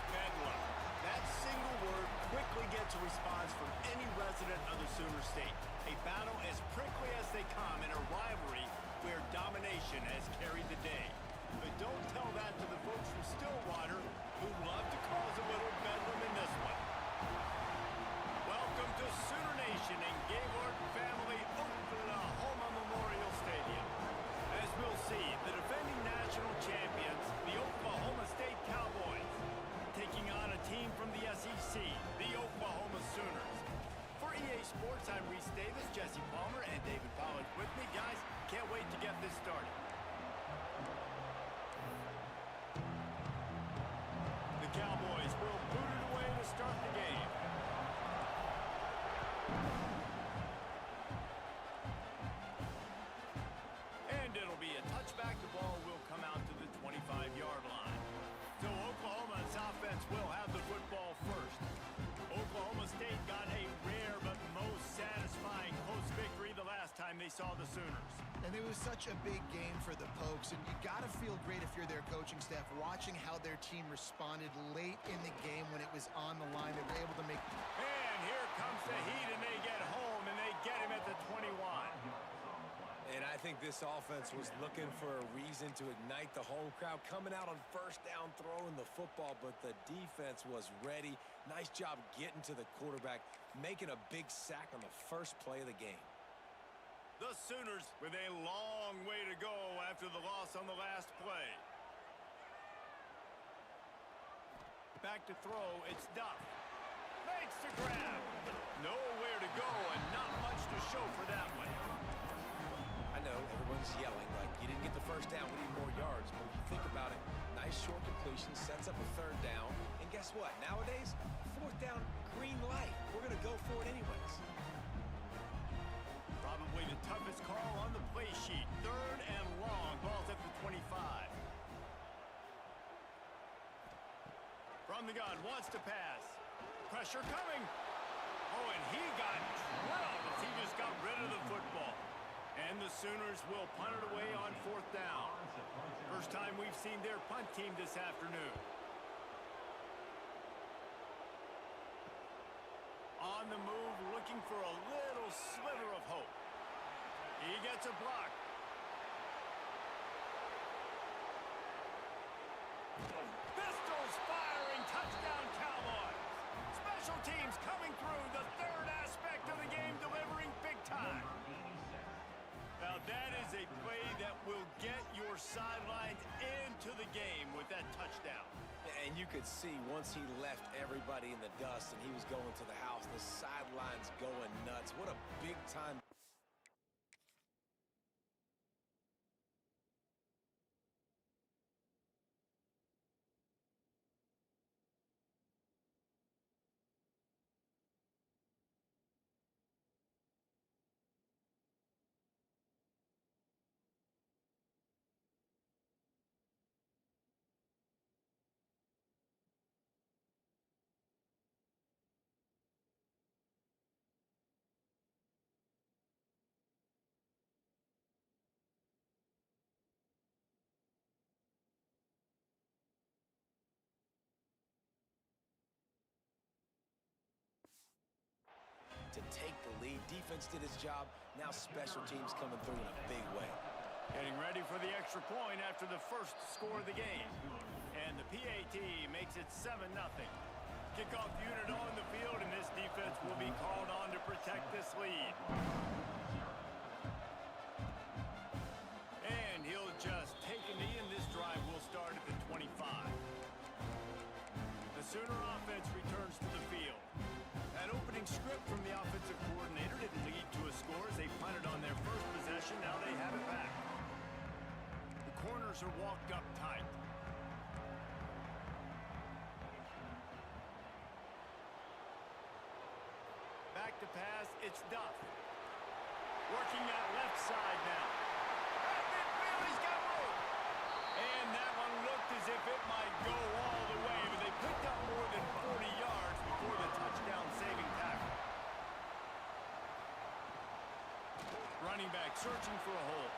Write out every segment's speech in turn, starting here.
Bedlam. That single word quickly gets a response from any resident of the Sooner State. A battle as prickly as they come in a rivalry where domination has carried the day. But don't tell that to the folks from Stillwater who love to cause a little bedlam in this one. Welcome to Sooner Nation and Gaylord Family Oklahoma Memorial Stadium. As we'll see, the defending national champions, the Oklahoma State Cowboys, taking on a team from the SEC, the Oklahoma Sooners. For EA Sports, I'm Reese Davis, Jesse Palmer, and David Pollack with me. Guys, can't wait to get this started. The Cowboys will boot it away to start the game. And it'll be a touchback. The ball will come out to the 25-yard line. So Oklahoma's offense will have the football first. Oklahoma State got a rare but most satisfying close victory the last time they saw the Sooners. And it was such a big game for the Pokes, and you got to feel great if you're their coaching staff, watching how their team responded late in the game when it was on the line. They were able to make... And here comes the heat, and they get home, and they get him at the 21. And I think this offense was looking for a reason to ignite the home crowd, coming out on first down, throwing the football, but the defense was ready. Nice job getting to the quarterback, making a big sack on the first play of the game. The Sooners with a long way to go after the loss on the last play. Back to throw, it's Duff. Makes the grab. Nowhere to go and not much to show for that one. I know everyone's yelling like you didn't get the first down, we need more yards, but if you think about it, nice short completion, sets up a third down, and guess what? Nowadays, fourth down, green light. We're going to go for it anyways. Probably the toughest call on the play sheet. Third and long, ball's at the 25. From the gun, wants to pass. Pressure coming. Oh, and he got drilled as he just got rid of the football. And the Sooners will punt it away on fourth down. First time we've seen their punt team this afternoon. On the move, looking for a little sliver of hope. He gets a block. Pistols firing, touchdown Cowboys. Special teams coming through, the third aspect of the game, delivering big time. Now that is a play that will get your sidelines into the game with that touchdown. And you could see once he left everybody in the dust and he was going to the house, the sidelines going nuts. What a big time. To take the lead. Defense did its job. Now special teams coming through in a big way. Getting ready for the extra point after the first score of the game. And the PAT makes it 7-0. Kickoff unit on the field, and this defense will be called on to protect this lead. And he'll just take a knee, and this drive will start at the 25. The Sooner offense returns to the field. That opening script from the offensive coordinator didn't lead to a score as they punted on their first possession. Now they have it back. The corners are walked up tight. Back to pass, it's Duff. Working that left side now. At midfield, he's got room. And that one looked as if it might go all the way, but they picked up more than 40 yards before the touchdown-saving tackle. Running back searching for a hole.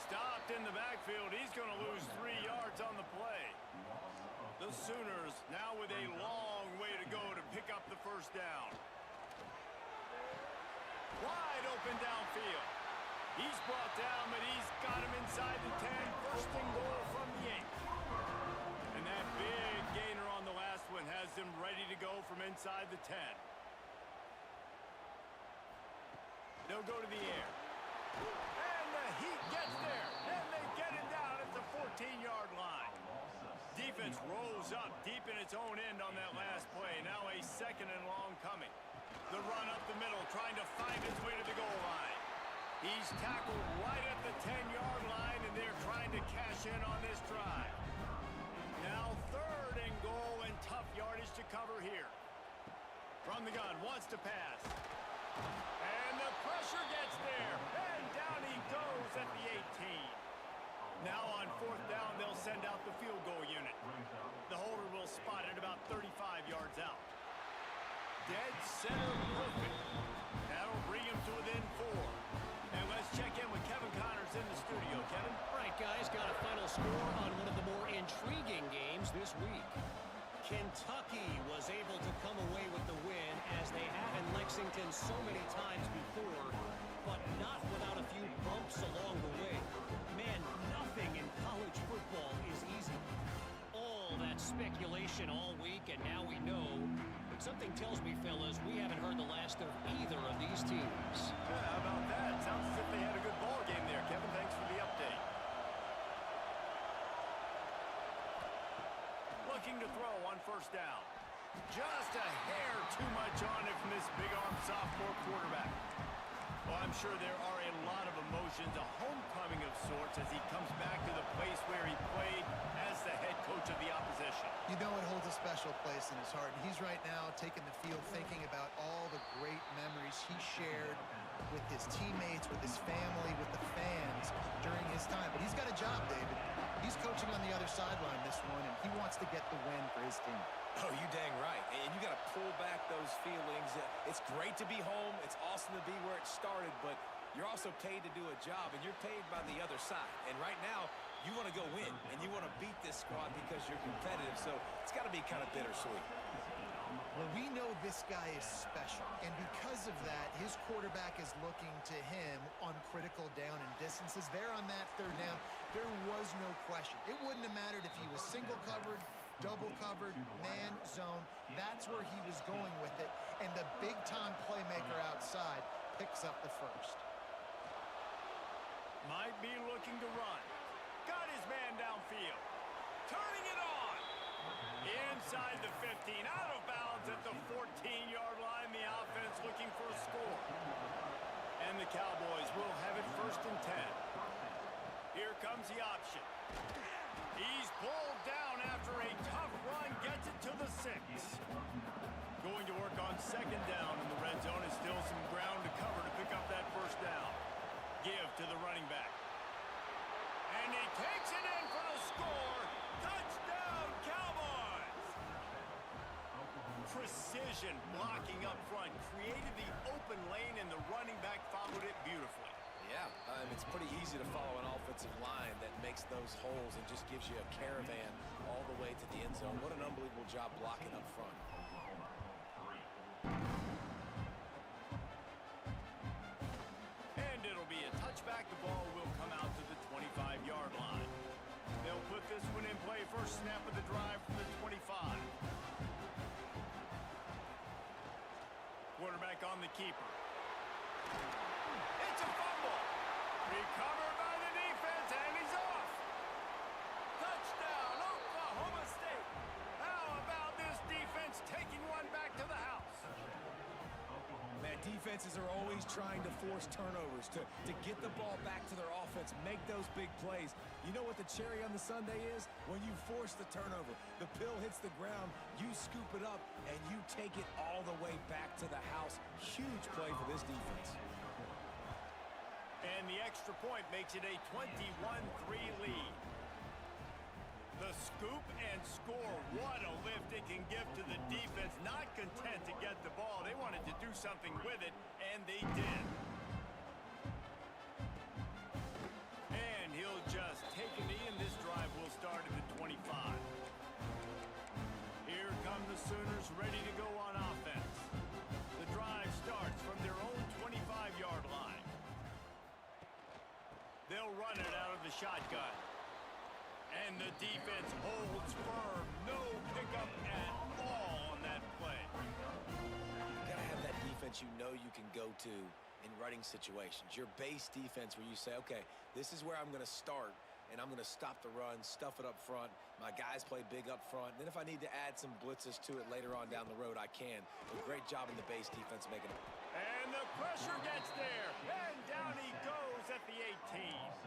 Stopped in the backfield. He's going to lose 3 yards on the play. The Sooners now with a long way to go to pick up the first down. Wide open downfield. He's brought down, but he's got him inside the 10. First and goal from the 8. And that big gainer on the last one has them ready to go from inside the 10. They'll go to the air. And the Heat gets there. And they get it down at the 14-yard line. Defense rolls up deep in its own end on that last play. Now a second and long coming. The run up the middle, trying to find his way to the goal line. He's tackled right at the 10-yard line, and they're trying to cash in on this drive. Now third and goal, and tough yardage to cover here. From the gun, wants to pass. And the pressure gets there. And down he goes at the 18. Now on fourth down, they'll send out the field goal unit. The holder will spot it about 35 yards out. Dead center perfect. That'll bring him to within 4. And let's check in with Kevin Connors in the studio. Kevin? All right, guys, got a final score on one of the more intriguing games this week. Kentucky was able to come away with the win, as they have in Lexington so many times before. but not without a few bumps along the way. Man, nothing in college football is easy. All that speculation all week, and now we know. But something tells me, fellas, we haven't heard the last of either of these teams. Yeah, how about that? Sounds as if they had a good ball game there, Kevin. Thanks for the update. Looking to throw on first down. Just a hair too much on it from this big-arm sophomore quarterback. Well, I'm sure there are a lot of emotions, a homecoming of sorts as he comes back to the place where he played as the head coach of the opposition. You know it holds a special place in his heart. And he's right now taking the field thinking about all the great memories he shared with his teammates, with his family, with the fans during his time. But he's got a job, David. He's coaching on the other sideline this one, and he wants to get the win for his team. Oh, you dang right. And you got to pull back those feelings. It's great to be home. It's awesome to be where it started, but you're also paid to do a job, and you're paid by the other side. And right now, you want to go win, and you want to beat this squad because you're competitive, so it's got to be kind of bittersweet. Well, we know this guy is special, and because of that, his quarterback is looking to him on critical down and distances. There on that third down, there was no question. It wouldn't have mattered if he was single covered, double covered, man, zone. That's where he was going with it, and the big-time playmaker outside picks up the first. Might be looking to run. Got his man downfield. Turning it on. Inside the 15. Out of bounds at the 14-yard line. The offense looking for a score. And the Cowboys will have it 1st and 10. Here comes the option. He's pulled down after a tough run. Gets it to the 6. Going to work on 2nd down in the red zone. Is still some ground to cover to pick up that 1st down. Give to the running back. And he takes it in for the score. Touchdown, Cowboys! Precision blocking up front. Created the open lane, and the running back followed it beautifully. Yeah, it's pretty easy to follow an offensive line that makes those holes and just gives you a caravan all the way to the end zone. What an unbelievable job blocking up front. And it'll be a touchback. The ball will come out to the 25-yard line. They'll put this one in play. First snap of the drive from the 25. Quarterback on the keeper. It's a fumble. Recovered by the defense, and he's off. Touchdown, Oklahoma State. How about this defense taking one back to the house? Man, defenses are always trying to force turnovers, to get the ball back to their offense, make those big plays. You know what the cherry on the sundae is? When you force the turnover, the pill hits the ground, you scoop it up, and you take it all the way back to the house. Huge play for this defense. And the extra point makes it a 21-3 lead. The scoop and score. What a lift it can give to the defense. Not content to get the ball. They wanted to do something with it, and they did. And he'll just take a knee, and this drive will start at the 25. Here come the Sooners ready to go on offense. The drive starts from their own 25-yard line. They'll run it out of the shotgun. And the defense holds firm. No pickup at all on that play. You got to have that defense you know you can go to in running situations. Your base defense where you say, okay, this is where I'm going to start, and I'm going to stop the run, stuff it up front. My guys play big up front. Then if I need to add some blitzes to it later on down the road, I can. A great job in the base defense making it. And the pressure gets there. And down he goes at the 18.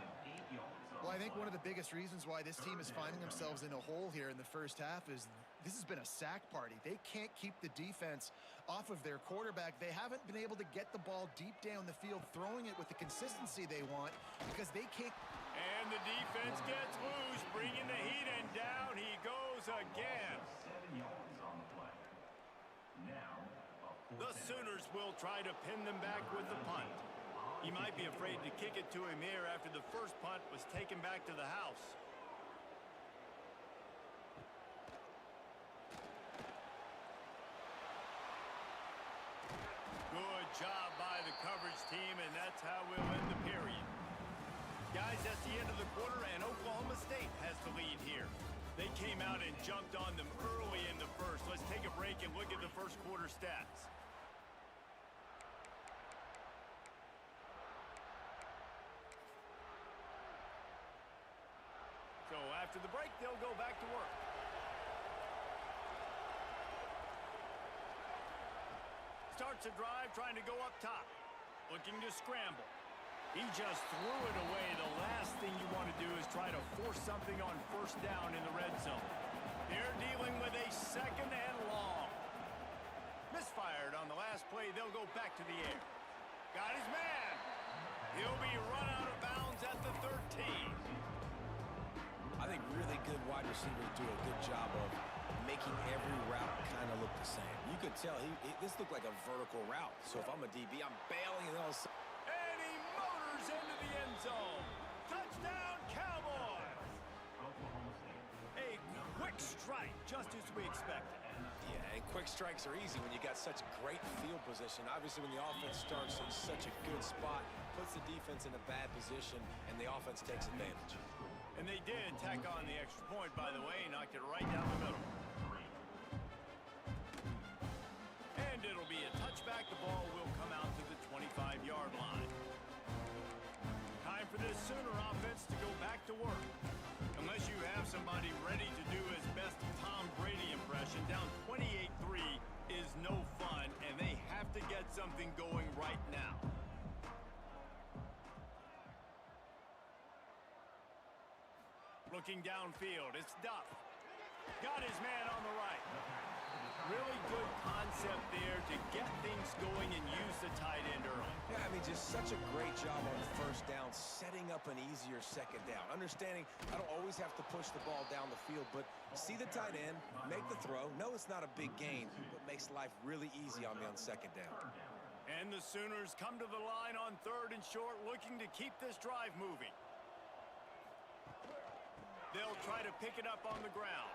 Well, I think one of the biggest reasons why this team is finding themselves in a hole here in the first half is this has been a sack party. They can't keep the defense off of their quarterback. They haven't been able to get the ball deep down the field, throwing it with the consistency they want because they can't. And the defense gets loose, bringing the heat, and down he goes again. The Sooners will try to pin them back with the punt. He might be afraid to kick it to him here after the first punt was taken back to the house. Good job by the coverage team, and that's how we'll end the period. Guys, that's the end of the quarter, and Oklahoma State has the lead here. They came out and jumped on them early in the first. Let's take a break and look at the first quarter stats. So after the break, they'll go back to work. Starts a drive, trying to go up top. Looking to scramble. He just threw it away. The last thing you want to do is try to force something on first down in the red zone. They're dealing with a second and long. Misfired on the last play. They'll go back to the air. Got his man. He'll be run out of bounds at the 13. I think really good wide receivers do a good job of making every route kind of look the same. You could tell this looked like a vertical route. So if I'm a DB, I'm bailing and all. And he motors into the end zone. Touchdown, Cowboys! A quick strike, just as we expected. Yeah, and quick strikes are easy when you got such great field position. Obviously, when the offense starts in such a good spot, puts the defense in a bad position, and the offense takes advantage. And they did tack on the extra point, by the way, knocked it right down the middle. And it'll be a touchback. The ball will come out to the 25-yard line. Time for this Sooner offense to go back to work. Unless you have somebody ready to do his best Tom Brady impression, down 28-3 is no fun, and they have to get something going right now. Looking downfield, it's Duff. Got his man on the right. Really good concept there to get things going and use the tight end early. Yeah, I mean, just such a great job on first down, setting up an easier second down. Understanding I don't always have to push the ball down the field, but see the tight end, make the throw. No, it's not a big gain, but makes life really easy on me on second down. And the Sooners come to the line on 3rd and short, looking to keep this drive moving. They'll try to pick it up on the ground.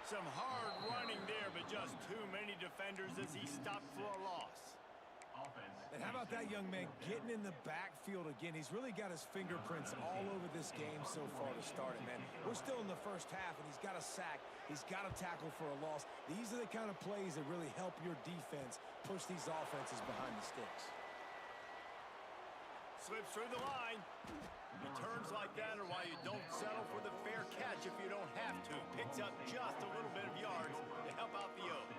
Some hard running there, but just too many defenders as he stopped for a loss. And how about that young man getting in the backfield again? He's really got his fingerprints all over this game so far to start it, man. We're still in the first half, and he's got a sack. He's got a tackle for a loss. These are the kind of plays that really help your defense push these offenses behind the sticks. Slips through the line. He turns like that, or why you don't settle for the fair catch if you don't have to. Picks up just a little bit of yards to help out the Oaks.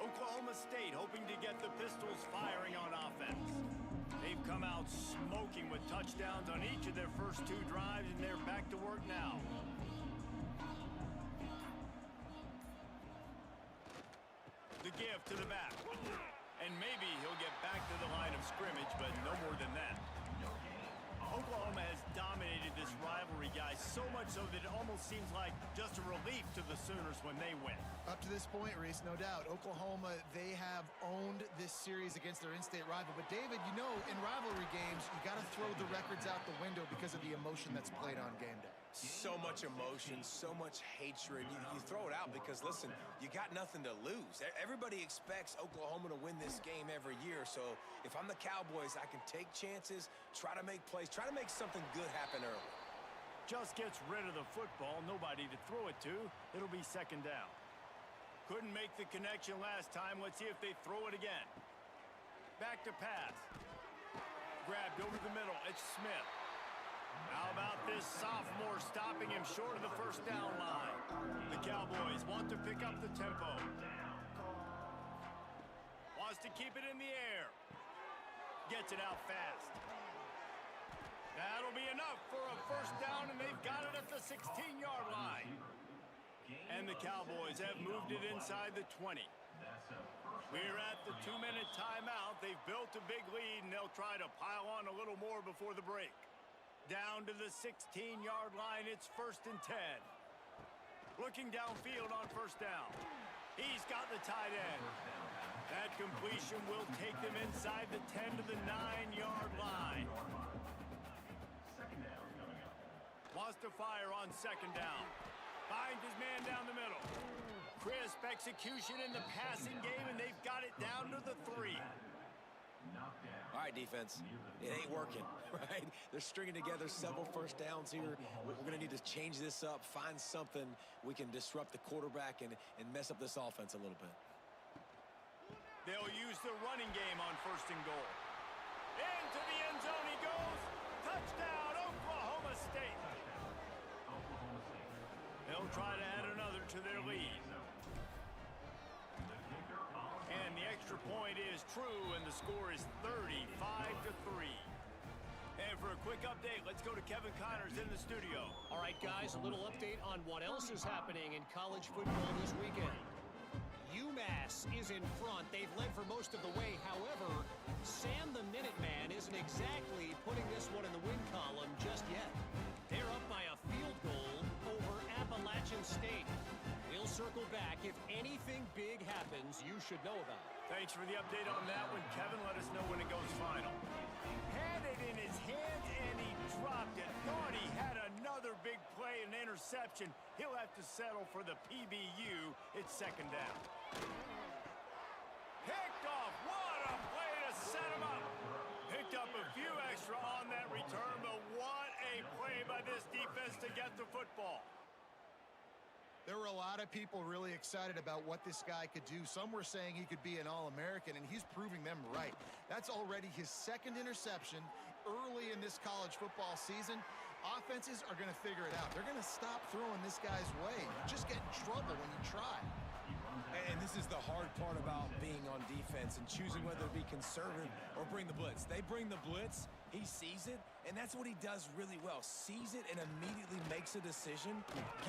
Oklahoma State hoping to get the Pistols firing on offense. They've come out smoking with touchdowns on each of their first 2 drives, and they're back to work now. The give to the back. And maybe he'll get back to the line of scrimmage, but no more than that. Oklahoma has dominated this rivalry, guys, so much so that it almost seems like just a relief to the Sooners when they win. Up to this point, Reese, no doubt, Oklahoma, they have owned this series against their in-state rival. But, David, you know, in rivalry games, you got to throw the records out the window because of the emotion that's played on game day. So much emotion, so much hatred. You throw it out because, listen, you got nothing to lose. Everybody expects Oklahoma to win this game every year. So if I'm the Cowboys, I can take chances, try to make plays, try to make something good happen early. Just gets rid of the football, nobody to throw it to. It'll be second down. Couldn't make the connection last time. Let's see if they throw it again. Back to pass. Grabbed over the middle. It's Smith. How about this sophomore stopping him short of the first down line? The Cowboys want to pick up the tempo. Wants to keep it in the air. Gets it out fast. That'll be enough for a first down, and they've got it at the 16-yard line. And the Cowboys have moved it inside the 20. We're at the 2-minute timeout. They've built a big lead, and they'll try to pile on a little more before the break. Down to the 16-yard line, it's 1st and 10. Looking downfield on first down. He's got the tight end. That completion will take them inside the 10 to the 9-yard line. Wants to fire on second down. Finds his man down the middle. Crisp execution in the passing game, and they've got it down to the 3. All right, defense, it ain't working, right? They're stringing together several first downs here. We're going to need to change this up, find something we can disrupt the quarterback and mess up this offense a little bit. They'll use the running game on 1st and goal. Into the end zone he goes. Touchdown, Oklahoma State. They'll try to add another to their lead. And the extra point is true, and the score is 35-3. And for a quick update, let's go to Kevin Connors in the studio. All right, guys, a little update on what else is happening in college football this weekend. UMass is in front. They've led for most of the way. However, Sam the Minuteman isn't exactly putting this one in the win column just yet. They're up by a field goal over Appalachian State. We'll circle back. If anything big happens, you should know about it. Thanks for the update on that one, Kevin. Let us know when it goes final. Had it in his hands, and he dropped it. Thought he had another big play, an interception. He'll have to settle for the PBU. It's 2nd down. Picked off. What a play to set him up. Picked up a few extra on that return, but what a play by this defense to get the football. There were a lot of people really excited about what this guy could do. Some were saying he could be an All-American, and he's proving them right. That's already his 2nd interception early in this college football season. Offenses are going to figure it out. They're going to stop throwing this guy's way. You just get in trouble when you try. And this is the hard part about being on defense and choosing whether to be conservative or bring the blitz. They bring the blitz, he sees it, and that's what he does really well. Sees it and immediately makes a decision,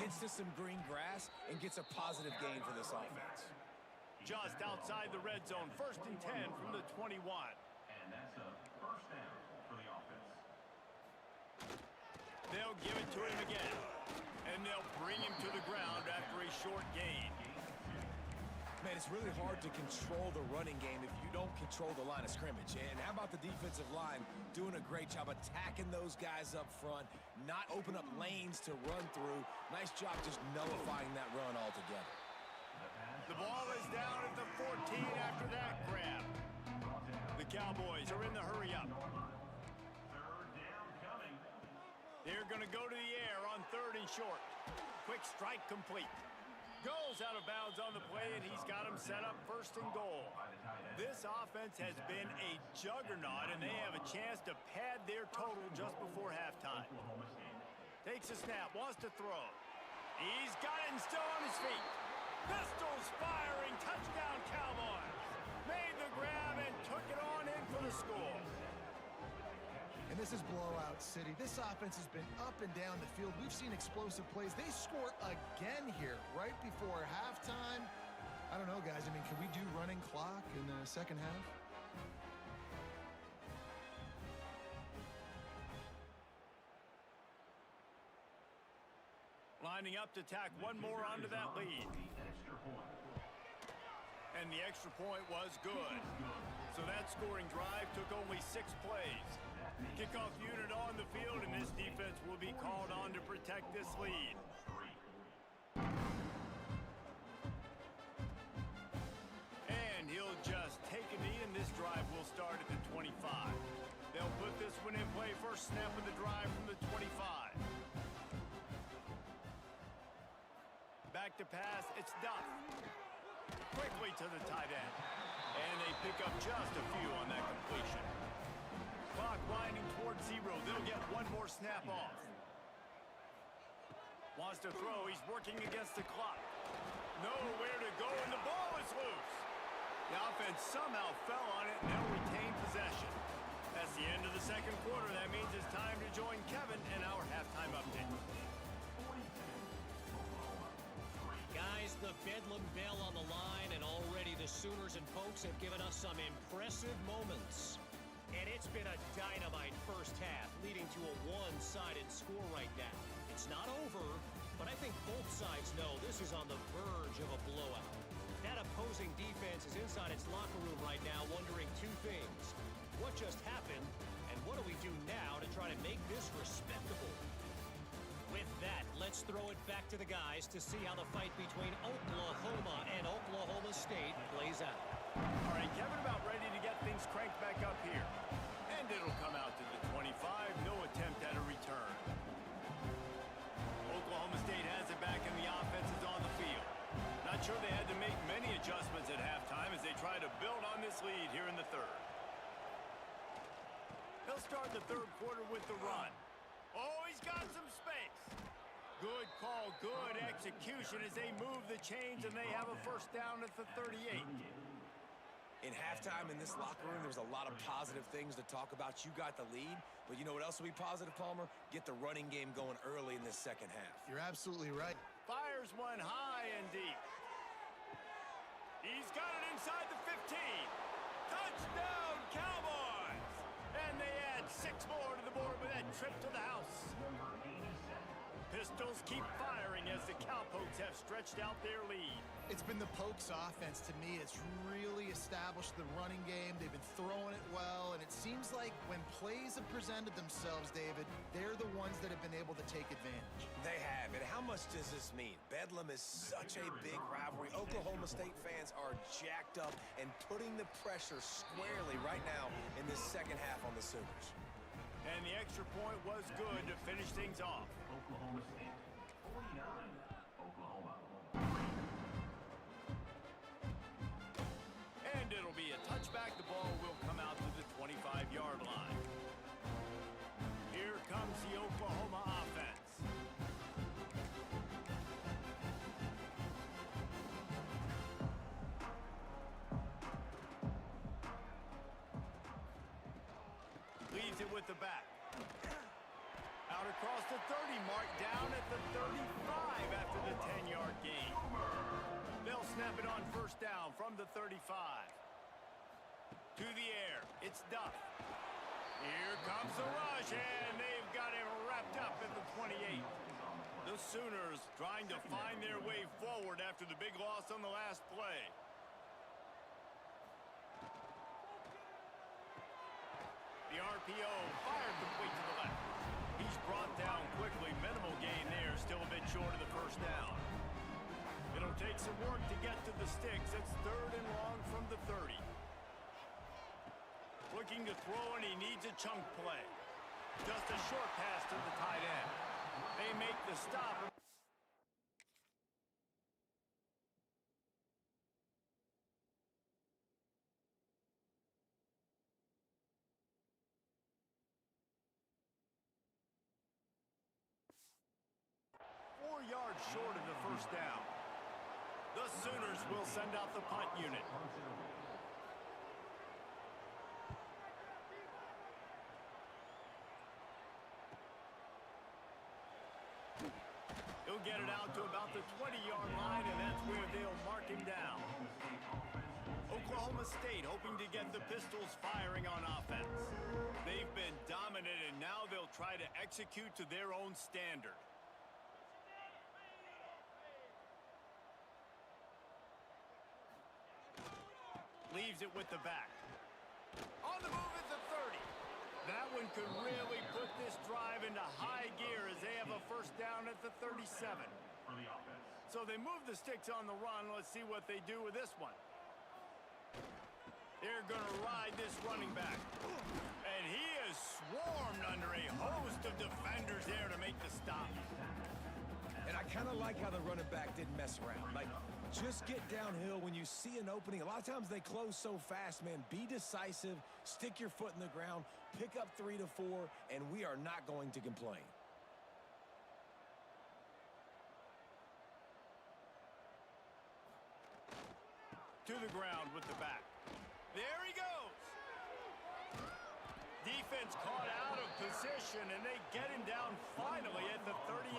gets to some green grass, and gets a positive gain for this offense. Just outside the red zone, 1st and 10 from the 21. And that's a 1st down for the offense. They'll give it to him again, and they'll bring him to the ground after a short gain. Man, it's really hard to control the running game if you don't control the line of scrimmage. And how about the defensive line doing a great job attacking those guys up front, not open up lanes to run through. Nice job just nullifying that run altogether. The ball is down at the 14 after that grab. The Cowboys are in the hurry-up. 3rd down coming. They're going to go to the air on 3rd and short. Quick strike complete. Goes out of bounds on the play, and he's got him set up 1st and goal. This offense has been a juggernaut, and they have a chance to pad their total just before halftime. Takes a snap, wants to throw. He's got it and still on his feet. Pistols firing, touchdown Cowboys. Made the grab and took it on in for the score. And this is blowout city. This offense has been up and down the field. We've seen explosive plays. They score again here right before halftime. I don't know, guys. I mean, can we do running clock in the 2nd half? Lining up to tack one more onto that lead. And the extra point was good. So that scoring drive took only 6 plays. Kickoff unit on the field, and this defense will be called on to protect this lead. And he'll just take a knee, and this drive will start at the 25. They'll put this one in play. First snap of the drive from the 25. Back to pass, it's Duff. Quickly to the tight end. And they pick up just a few on that completion. Clock winding towards 0. They'll get one more snap off. Wants to throw. He's working against the clock. Nowhere to go, and the ball is loose. The offense somehow fell on it, and they'll retain possession. That's the end of the 2nd quarter. That means it's time to join Kevin in our halftime update. Guys, the Bedlam bell on the line, and already the Sooners and Pokes have given us some impressive moments. And it's been a dynamite first half, leading to a one-sided score right now. It's not over, but I think both sides know this is on the verge of a blowout. That opposing defense is inside its locker room right now wondering 2 things. What just happened, and what do we do now to try to make this respectable? With that, let's throw it back to the guys to see how the fight between Oklahoma and Oklahoma State plays out. All right, Kevin about ready to get things cranked back up here. And it'll come out to the 25. No attempt at a return. Oklahoma State has it back and the offense is on the field. Not sure they had to make many adjustments at halftime as they try to build on this lead here in the third. He'll start the third quarter with the run. Oh, he's got some space. Good call, good execution as they move the chains and they have a first down at the 38. In halftime in this locker room, there was a lot of positive things to talk about. You got the lead, but you know what else will be positive, Palmer? Get the running game going early in this second half. You're absolutely right. Fires one high and deep. He's got it inside the 15. Touchdown, Cowboys! And they add 6 more to the board with that trip to the house. Pistols keep firing as the Cowpokes have stretched out their lead. It's been the Pokes offense to me. It's really established the running game. They've been throwing it well, and it seems like when plays have presented themselves, David, they're the ones that have been able to take advantage. They have. And how much does this mean? Bedlam is such a big rivalry. Oklahoma State fans are jacked up and putting the pressure squarely right now in this second half on the Sooners. And the extra point was good to finish things off. Oklahoma State 49, Oklahoma 3. And it'll be a touchback. The ball will come out to the 25-yard line. Here comes the Oklahoma offense. Leaves it with the back. Out across the 30 mark, down at the 35 after the 10-yard gain. They'll snap it on first down from the 35. To the air, it's Duff. Here comes the rush, and they've got him wrapped up at the 28. The Sooners trying to find their way forward after the big loss on the last play. The RPO fired complete to the left. He's brought down quickly. Minimal gain there. Still a bit short of the first down. It'll take some work to get to the sticks. It's 3rd and long from the 30. Looking to throw, and he needs a chunk play. Just a short pass to the tight end. They make the stop. Yards short of the first down. The Sooners will send out the punt unit. He'll get it out to about the 20-yard line, and that's where they'll mark him down. Oklahoma State hoping to get the Pistols firing on offense. They've been dominant, and now they'll try to execute to their own standard. Leaves it with the back. On the move at the 30. That one could really put this drive into high gear as they have a first down at the 37. For the offense. So they move the sticks on the run. Let's see what they do with this one. They're going to ride this running back. And he is swarmed under a host of defenders there to make the stop. And I kind of like how the running back didn't mess around. Like, just get downhill when you see an opening. A lot of times they close so fast, man. Be decisive, stick your foot in the ground, pick up 3 to 4, and we are not going to complain. To the ground with the back. There he goes. Defense caught out of position, and they get him down finally at the 38.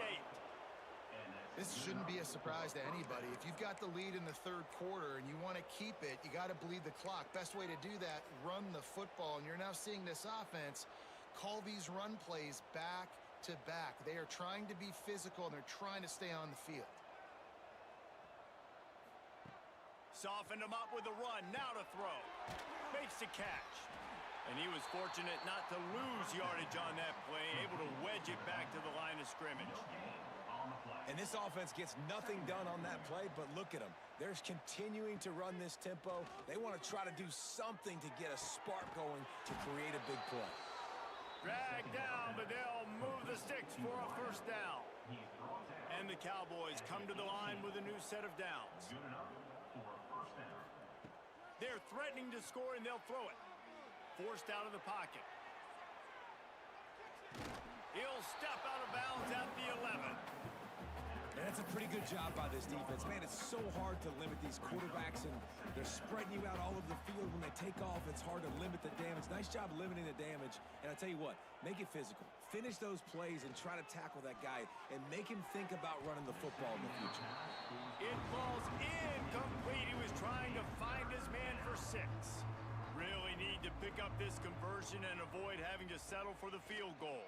This shouldn't be a surprise to anybody. If you've got the lead in the third quarter and you want to keep it, you got to bleed the clock. Best way to do that, run the football. And you're now seeing this offense call these run plays back to back. They are trying to be physical, and they're trying to stay on the field. Softened him up with a run. Now to throw. Makes the catch. And he was fortunate not to lose yardage on that play, able to wedge it back to the line of scrimmage. And this offense gets nothing done on that play, but look at them. They're continuing to run this tempo. They want to try to do something to get a spark going to create a big play. Drag down, but they'll move the sticks for a first down. And the Cowboys come to the line with a new set of downs. Good enough for a first down. They're threatening to score, and they'll throw it. Forced out of the pocket. He'll step out of bounds at the 11. And that's a pretty good job by this defense. Man, it's so hard to limit these quarterbacks, and they're spreading you out all over the field. When they take off, it's hard to limit the damage. Nice job limiting the damage. And I tell you what, make it physical. Finish those plays and try to tackle that guy and make him think about running the football in the future. It falls incomplete. He was trying to find his man for 6. Really need to pick up this conversion and avoid having to settle for the field goal.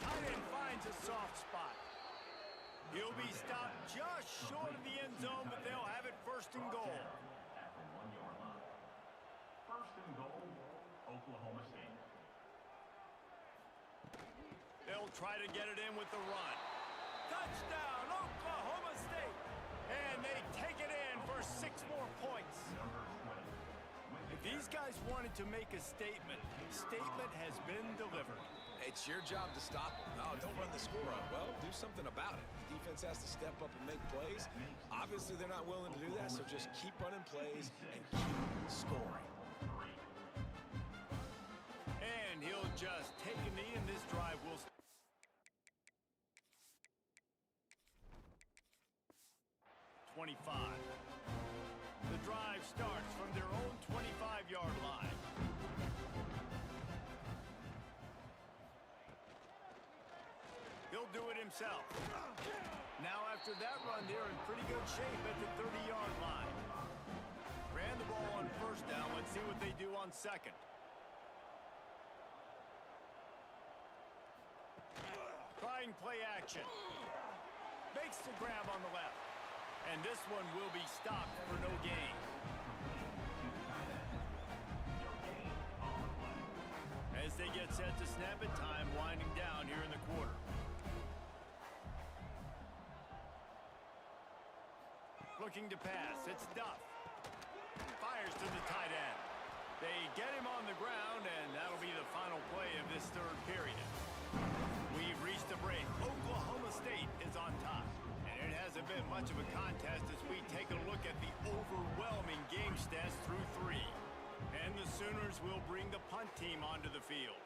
Tight end finds a soft spot. He'll be stopped just short of the end zone, but they'll have it first and goal. At the 1-yard line. First and goal, Oklahoma State. They'll try to get it in with the run. Touchdown, Oklahoma State! And they take it in for 6 more points. If these guys wanted to make a statement, statement has been delivered. It's your job to stop them. No, don't run the score up. Well, do something about it. The defense has to step up and make plays. Obviously, they're not willing to do that, so just keep running plays and keep scoring. And he'll just take a knee, and this drive will... ...25. The drive starts from their own 25-yard line. He'll do it himself. Now after that run, they're in pretty good shape at the 30-yard line. Ran the ball on first down. Let's see what they do on second. Trying play action. Makes the grab on the left. And this one will be stopped for no gain. As they get set to snap it, time winding down here in the quarter. Looking to pass. It's Duff. Fires to the tight end. They get him on the ground, and that'll be the final play of this third period. We've reached a break. Oklahoma State is on top. And it hasn't been much of a contest as we take a look at the overwhelming game stats through 3. And the Sooners will bring the punt team onto the field.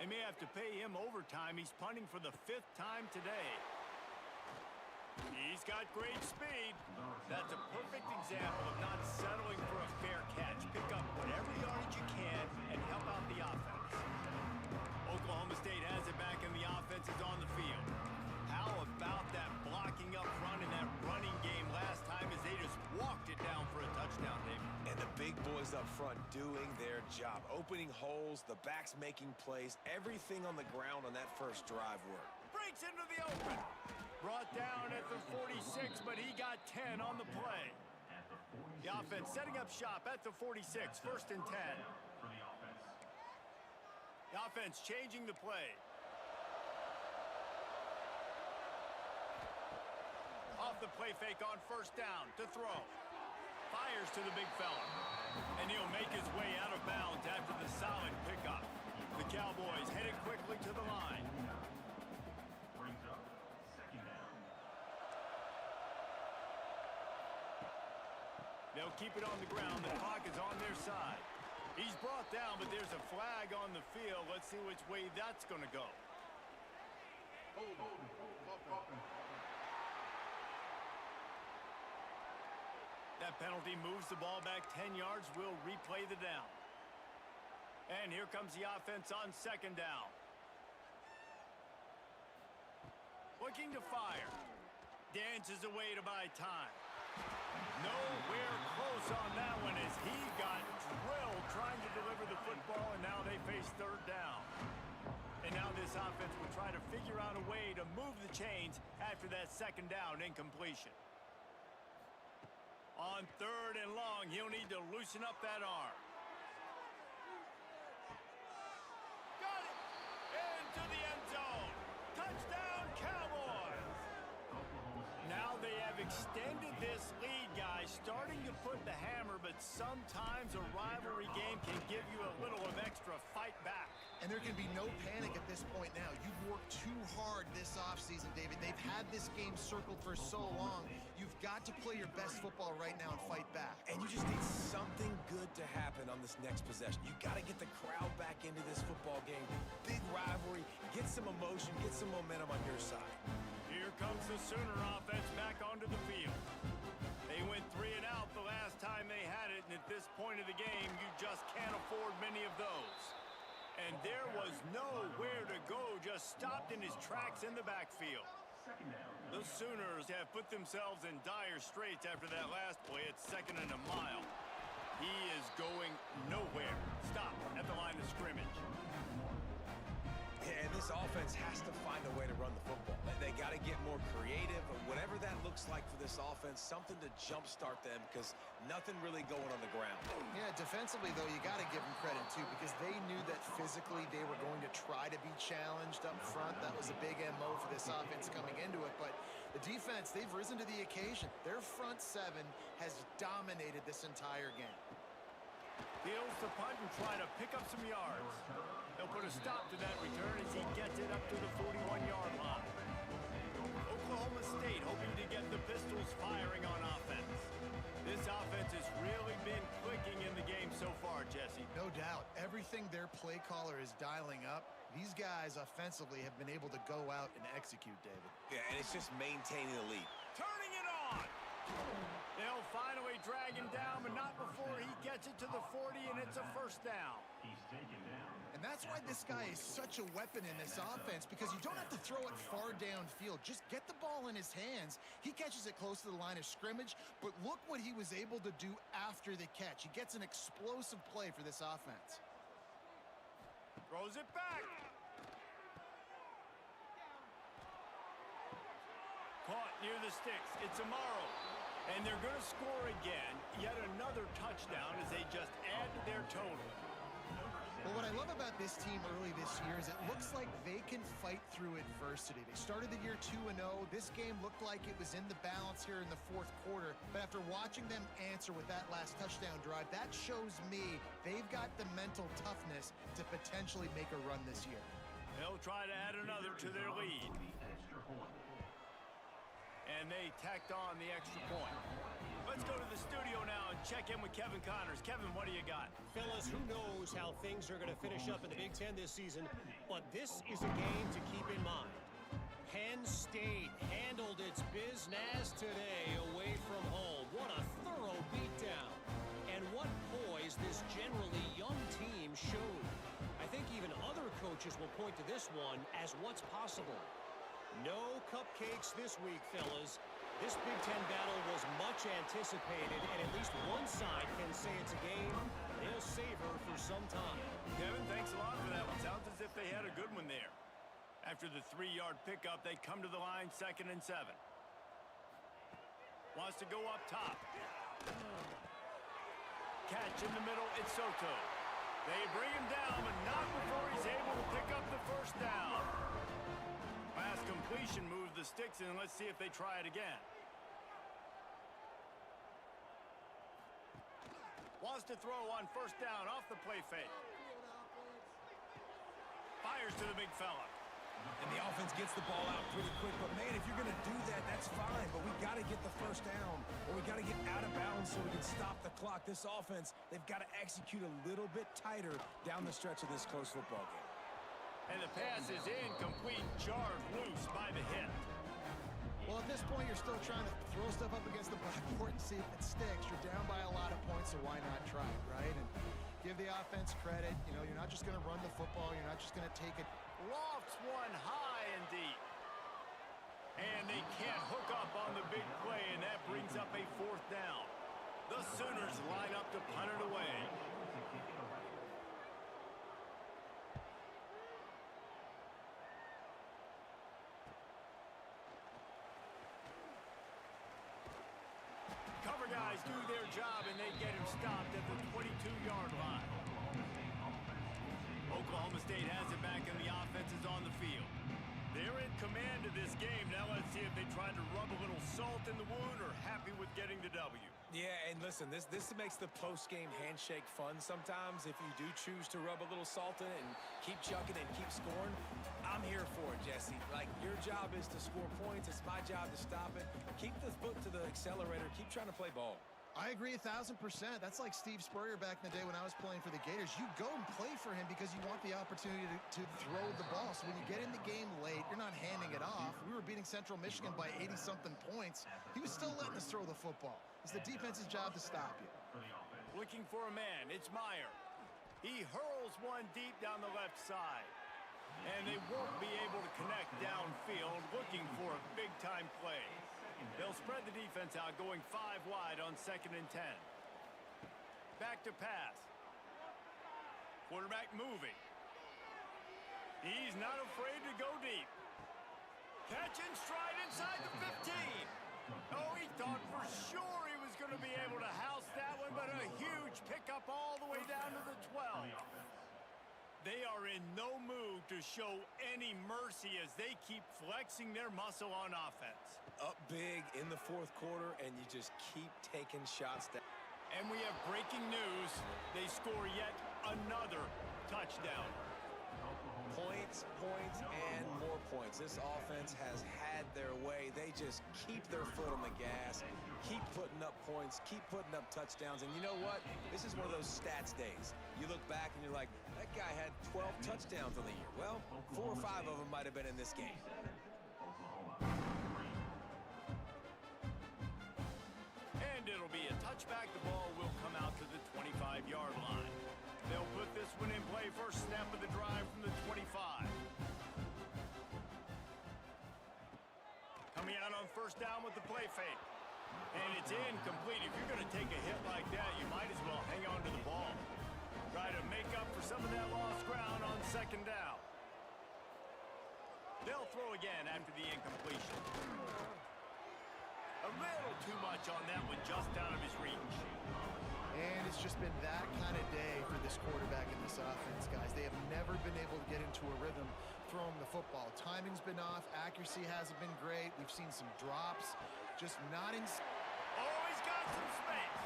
They may have to pay him overtime. He's punting for the 5th time today. He's got great speed. That's a perfect example of not settling for a fair catch. Pick up whatever yardage you can and help out the offense. Oklahoma State has it back and the offense is on the field. How about that blocking up front in that running game last time as they just walked it down for a touchdown, David? And the big boys up front doing their job. Opening holes, the backs making plays. Everything on the ground on that first drive worked. Breaks into the open. Brought down at the 46, but he got 10 on the play. The offense setting up shop at the 46, first and 10. For the offense. The offense changing the play. Off the play fake on first down to throw. Fires to the big fella. And he'll make his way out of bounds after the solid pickup. The Cowboys headed quickly to the line. Brings up second down. They'll keep it on the ground. The clock is on their side. He's brought down, but there's a flag on the field. Let's see which way that's going to go. That penalty moves the ball back 10 yards. We'll replay the down. And here comes the offense on second down. Looking to fire. Dances away to buy time. Nowhere close on that one as he got drilled trying to deliver the football, and now they face third down. And now this offense will try to figure out a way to move the chains after that second down incompletion. On third and long, he'll need to loosen up that arm. Got it! Into the end zone. Touchdown, Cowboys! extended this lead, guys, starting to put the hammer, but sometimes a rivalry game can give you a little of extra fight back. And there can be no panic at this point now. You've worked too hard this offseason, David. They've had this game circled for so long. You've got to play your best football right now and fight back. And you just need something good to happen on this next possession. You got to get the crowd back into this football game. Big rivalry. Get some emotion. Get some momentum on your side. Here comes the Sooner offense back onto the field. They went 3 and out the last time they had it, and at this point of the game, you just can't afford many of those. And there was nowhere to go, just stopped in his tracks in the backfield. The Sooners have put themselves in dire straits after that last play. It's 2nd and a mile. He is going nowhere. Stop at the line of scrimmage. Yeah, and this offense has to find a way to run the football. They got to get more creative, or whatever that looks like for this offense, something to jumpstart them, because nothing really going on the ground. Yeah, defensively, though, you got to give them credit, too, because they knew that physically they were going to try to be challenged up front. That was a big MO for this offense coming into it, but the defense, they've risen to the occasion. Their front 7 has dominated this entire game. Fields to punt and try to pick up some yards. They'll put a stop to that return as he gets it up to the 41-yard line. Oklahoma State hoping to get the Pistols firing on offense. This offense has really been clicking in the game so far, Jesse. No doubt. Everything their play caller is dialing up, these guys offensively have been able to go out and execute, David. Yeah, and it's just maintaining the lead. Turning it on! They'll finally drag him down, but not before he gets it to the 40, and it's a first down. He's taken down. And that's why this guy is such a weapon in this offense, because you don't have to throw it far downfield. Just get the ball in his hands. He catches it close to the line of scrimmage, but look what he was able to do after the catch. He gets an explosive play for this offense. Throws it back. Caught near the sticks. It's Amaro. And they're going to score again. Yet another touchdown as they just add to their total. Well, what I love about this team early this year is it looks like they can fight through adversity. They started the year 2-0. This game looked like it was in the balance here in the 4th quarter. But after watching them answer with that last touchdown drive, that shows me they've got the mental toughness to potentially make a run this year. They'll try to add another to their lead. Extra point. And they tacked on the extra point. Let's go to the studio now and check in with Kevin Connors. Kevin, what do you got? Fellas, who knows how things are going to finish up in the Big Ten this season, but this is a game to keep in mind. Penn State handled its business today away from home. What a thorough beatdown. And what poise this generally young team showed. I think even other coaches will point to this one as what's possible. No cupcakes this week, fellas. This Big Ten battle was much anticipated, and at least one side can say it's a game they'll savor for some time. Kevin, thanks a lot for that one. Sounds as if they had a good one there. After the 3-yard pickup, they come to the line 2nd and 7. Wants to go up top. Catch in the middle, it's Soto. They bring him down, but not before he's able to pick up the first down. Pass completion moved the sticks in. Let's see if they try it again. Wants to throw on first down off the play fake. Fires to the big fella. And the offense gets the ball out pretty quick. But, man, if you're going to do that, that's fine. But we got to get the first down, or we got to get out of bounds so we can stop the clock. This offense, they've got to execute a little bit tighter down the stretch of this close football game. And the pass is incomplete, jarred loose by the hit. Well, at this point, you're still trying to throw stuff up against the blackboard and see if it sticks. You're down by a lot of points, so why not try it, right? And give the offense credit. You know, you're not just going to run the football. You're not just going to take it. Lofts one high and deep. And they can't hook up on the big play, and that brings up a 4th down. The Sooners line up to punt it away. Cover guys do their job, and they get him stopped at the 22-yard line. Oklahoma State has it back, and the offense is on the field. They're in command of this game. Now let's see if they try to rub a little salt salt in the wound or happy with getting the W? Yeah, and listen, this makes the post-game handshake fun sometimes. If you do choose to rub a little salt in it and keep chucking and keep scoring, I'm here for it, Jesse. Like, your job is to score points. It's my job to stop it. Keep the foot to the accelerator. Keep trying to play ball. I agree 1,000%. That's like Steve Spurrier back in the day when I was playing for the Gators. You go and play for him because you want the opportunity to throw the ball. So when you get in the game late, you're not handing it off. We were beating Central Michigan by 80-something points. He was still letting us throw the football. It's the defense's job to stop you. Looking for a man. It's Meyer. He hurls one deep down the left side. And they won't be able to connect downfield, looking for a big-time play. They'll spread the defense out, going 5 wide on 2nd and 10. Back to pass. Quarterback moving. He's not afraid to go deep. Catch and stride inside the 15. Oh, he thought for sure he was going to be able to house that one, but a huge pickup all the way down to the 12. They are in no mood to show any mercy as they keep flexing their muscle on offense. Up big in the 4th quarter, and you just keep taking shots down. And we have breaking news. They score yet another touchdown. Points, points, and more points. This offense has had their way. They just keep their foot on the gas, keep putting up points, keep putting up touchdowns. And you know what? This is one of those stats days. You look back and you're like, that guy had 12 touchdowns on the year. Well, 4 or 5 of them might have been in this game. And it'll be a touchback. The ball will come out to the 25-yard line. They'll put this one in play. First snap of the drive from the 25. Coming out on first down with the play fake. And it's incomplete. If you're going to take a hit like that, you might as well hang on to the ball. Try to make up for some of that lost ground on 2nd down. They'll throw again after the incompletion. A little too much on that one, just out of his reach. And it's just been that kind of day for this quarterback in this offense, guys. They have never been able to get into a rhythm throwing the football. Timing's been off. Accuracy hasn't been great. We've seen some drops. Just not in... Oh, he's got some space.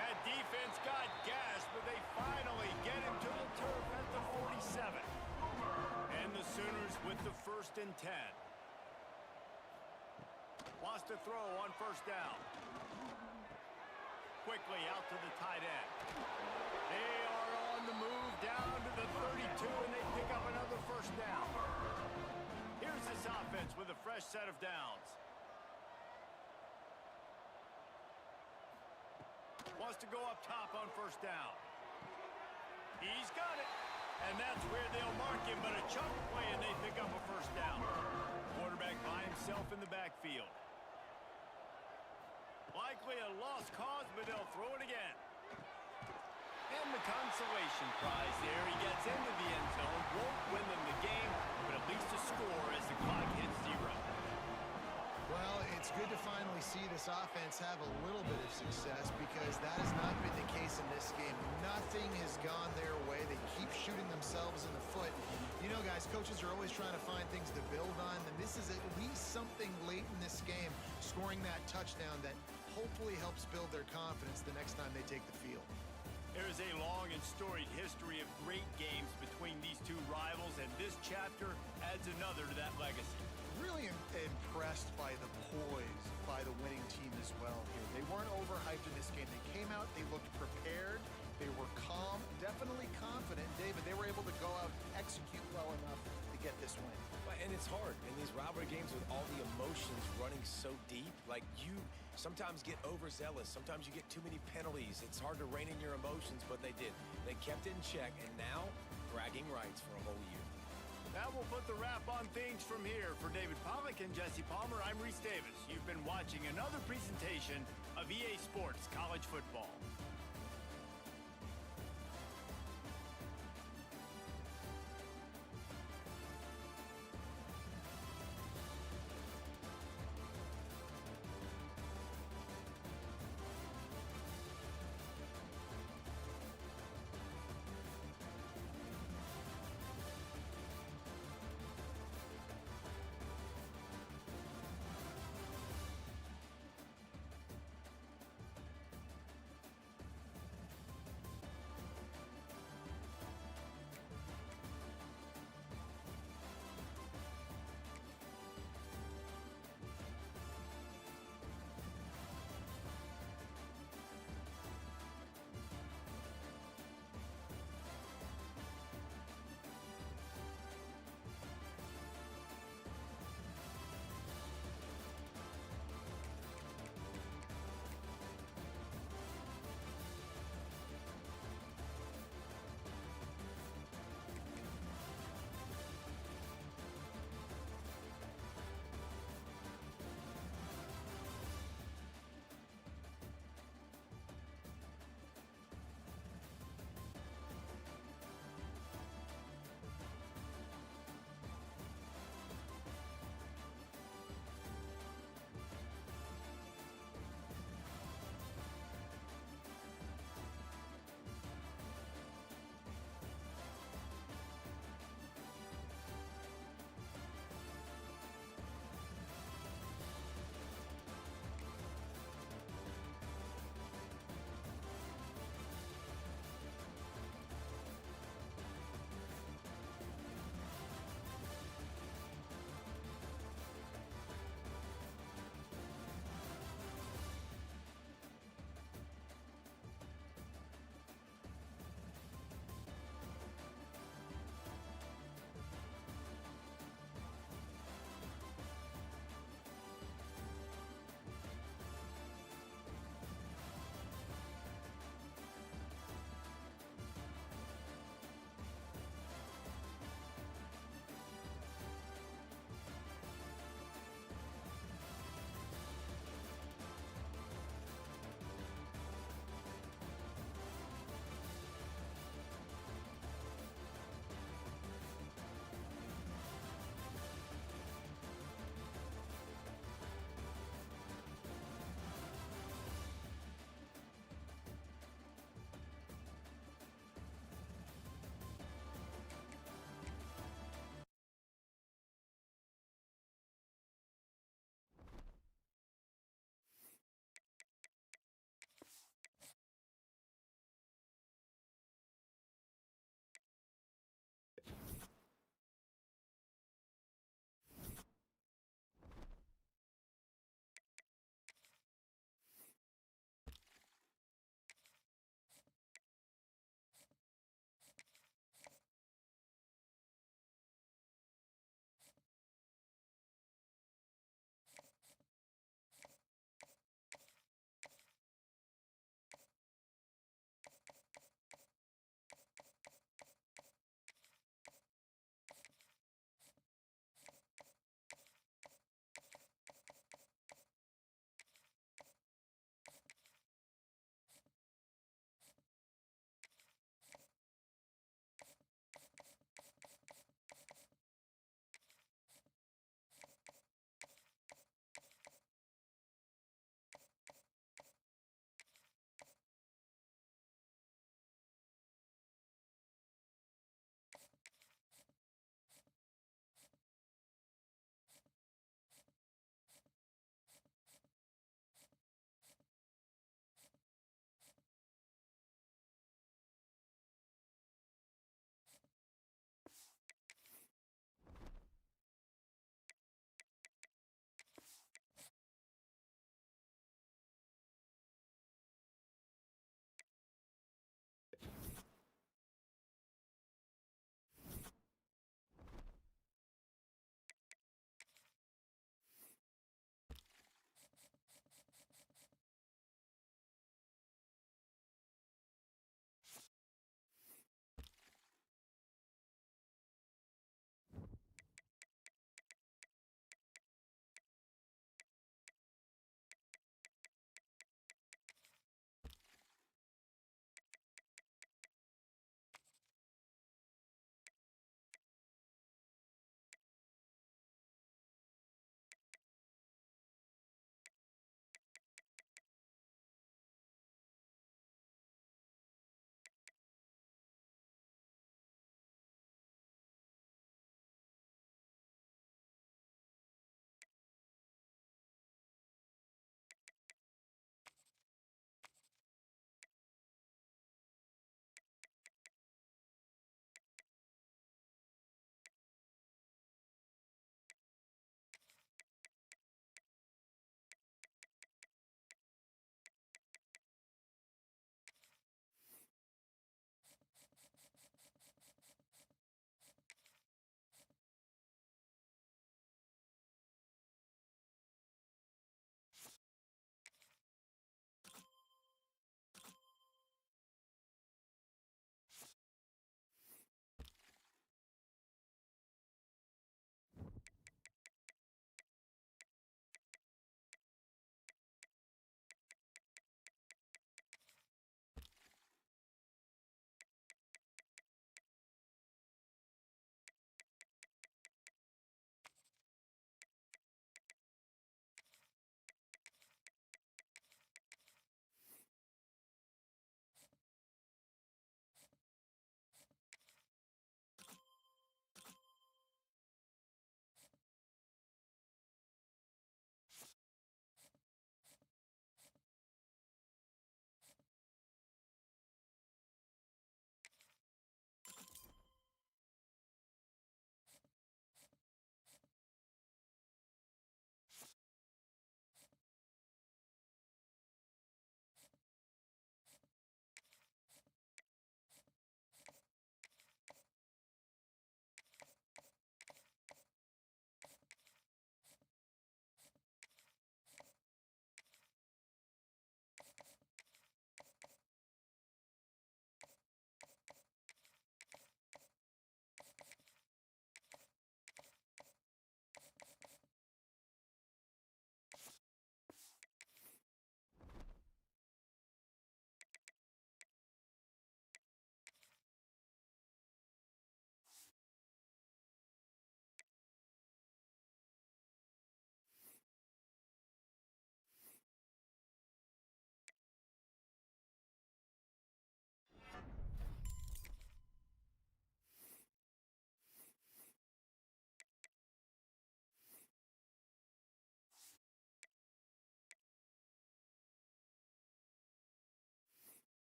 That defense got gashed, but they finally get him to the turf at the 47. And the Sooners with the 1st and 10. Wants to throw on first down. Quickly out to the tight end. They are on the move down to the 32, and they pick up another first down. Here's this offense with a fresh set of downs. Wants to go up top on first down. He's got it. And that's where they'll mark him, but a chunk play, and they pick up a first down. Quarterback by himself in the backfield. Likely a lost cause, but they'll throw it again. And the consolation prize there. He gets into the end zone. Won't win them the game, but at least a score as the clock hits 0. Well, it's good to finally see this offense have a little bit of success because that has not been the case in this game. Nothing has gone their way. They keep shooting themselves in the foot. You know, guys, coaches are always trying to find things to build on, and this is at least something late in this game, scoring that touchdown that hopefully helps build their confidence the next time they take the field. There is a long and storied history of great games between these two rivals, and this chapter adds another to that legacy. Really impressed by the poise by the winning team as well here. They weren't overhyped in this game. They came out, they looked prepared, they were calm, definitely confident. David, they were able to go out and execute well enough to get this win. And it's hard in these rivalry games with all the emotions running so deep. Like, you sometimes get overzealous. Sometimes you get too many penalties. It's hard to rein in your emotions, but they did. They kept it in check, and now bragging rights for a whole year. That will put the wrap on things from here. For David Pollack and Jesse Palmer, I'm Reese Davis. You've been watching another presentation of EA Sports College Football.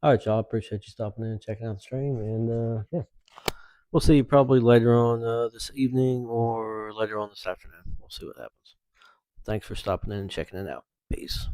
All right, y'all. Appreciate you stopping in and checking out the stream. And yeah, we'll see you probably later on this evening or later on this afternoon. We'll see what happens. Thanks for stopping in and checking it out. Peace.